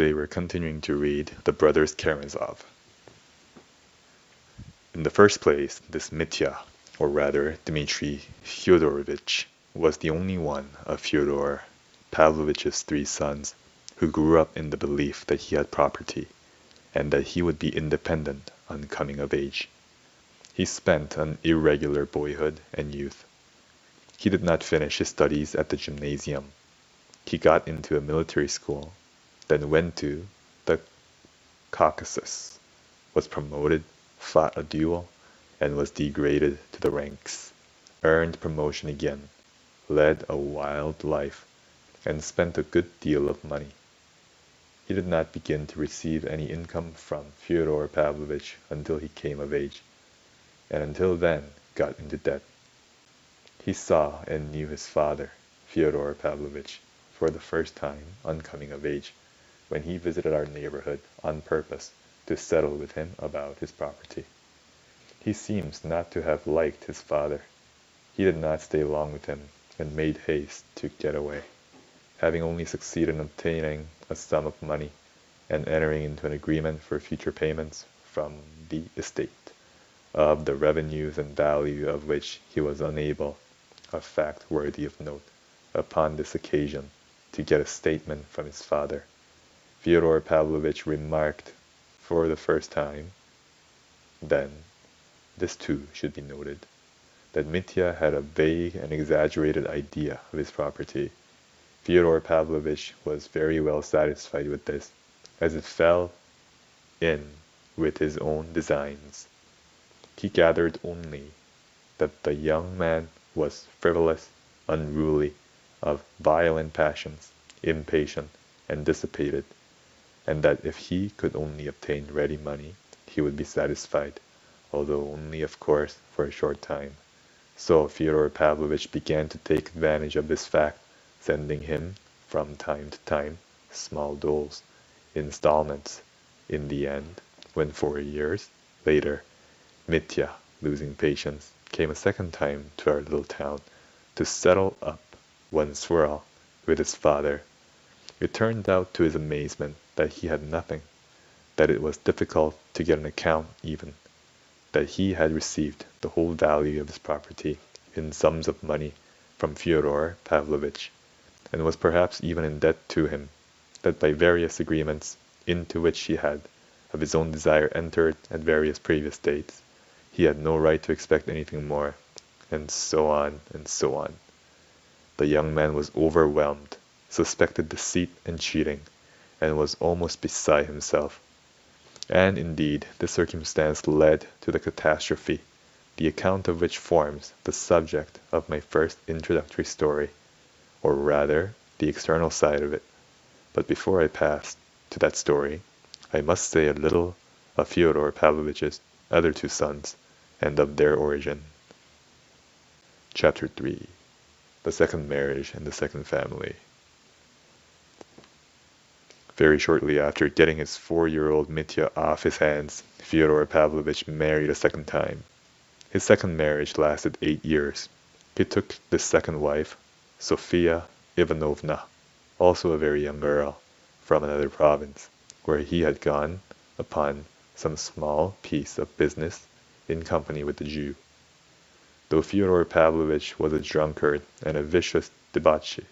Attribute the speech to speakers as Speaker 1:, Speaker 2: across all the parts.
Speaker 1: Today we're continuing to read The Brothers Karamazov. In the first place, this Mitya, or rather Dmitri Fyodorovich, was the only one of Fyodor Pavlovich's 3 sons who grew up in the belief that he had property, and that he would be independent on coming of age. He spent an irregular boyhood and youth. He did not finish his studies at the gymnasium. He got into a military school, then went to the Caucasus, was promoted, fought a duel, and was degraded to the ranks, earned promotion again, led a wild life, and spent a good deal of money. He did not begin to receive any income from Fyodor Pavlovich until he came of age, and until then got into debt. He saw and knew his father, Fyodor Pavlovich, for the first time on coming of age, when he visited our neighborhood on purpose to settle with him about his property. He seems not to have liked his father. He did not stay long with him, and made haste to get away, having only succeeded in obtaining a sum of money and entering into an agreement for future payments from the estate, of the revenues and value of which he was unable, a fact worthy of note, upon this occasion, to get a statement from his father. Fyodor Pavlovich remarked for the first time, then, this too should be noted, that Mitya had a vague and exaggerated idea of his property. Fyodor Pavlovich was very well satisfied with this, as it fell in with his own designs. He gathered only that the young man was frivolous, unruly, of violent passions, impatient, and dissipated, and that if he could only obtain ready money, he would be satisfied, although only, of course, for a short time. So Fyodor Pavlovich began to take advantage of this fact, sending him, from time to time, small doles, installments. In the end, when 4 years later, Mitya, losing patience, came a second time to our little town to settle up once for all with his father, it turned out to his amazement that he had nothing, that it was difficult to get an account even, that he had received the whole value of his property in sums of money from Fyodor Pavlovich, and was perhaps even in debt to him, that by various agreements into which he had of his own desire entered at various previous dates, he had no right to expect anything more, and so on and so on. The young man was overwhelmed, suspected deceit and cheating, and was almost beside himself. And indeed, this circumstance led to the catastrophe, the account of which forms the subject of my first introductory story, or rather, the external side of it. But before I pass to that story, I must say a little of Fyodor Pavlovich's other 2 sons, and of their origin. Chapter 3. The Second Marriage and the Second Family. Very shortly after getting his 4-year-old Mitya off his hands, Fyodor Pavlovich married a second time. His second marriage lasted 8 years. He took this second wife, Sofia Ivanovna, also a very young girl, from another province, where he had gone upon some small piece of business in company with the Jew. Though Fyodor Pavlovich was a drunkard and a vicious debauchee,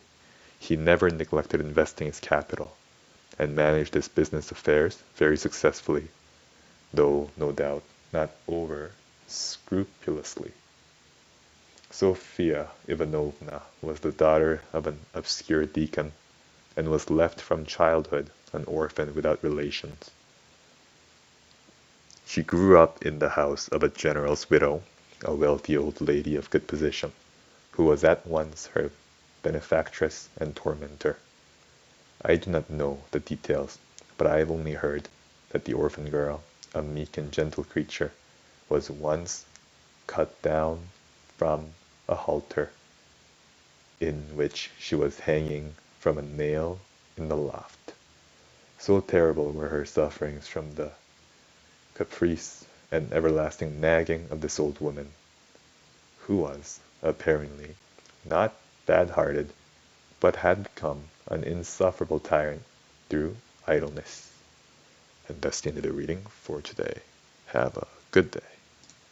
Speaker 1: he never neglected investing his capital, and managed his business affairs very successfully, though no doubt not over scrupulously. Sofia Ivanovna was the daughter of an obscure deacon, and was left from childhood an orphan without relations. She grew up in the house of a general's widow, a wealthy old lady of good position, who was at once her benefactress and tormentor. I do not know the details, but I have only heard that the orphan girl, a meek and gentle creature, was once cut down from a halter, in which she was hanging from a nail in the loft. So terrible were her sufferings from the caprice and everlasting nagging of this old woman, who was, apparently, not bad-hearted, but had become an insufferable tyrant through idleness. And that's the end of the reading for today. Have a good day.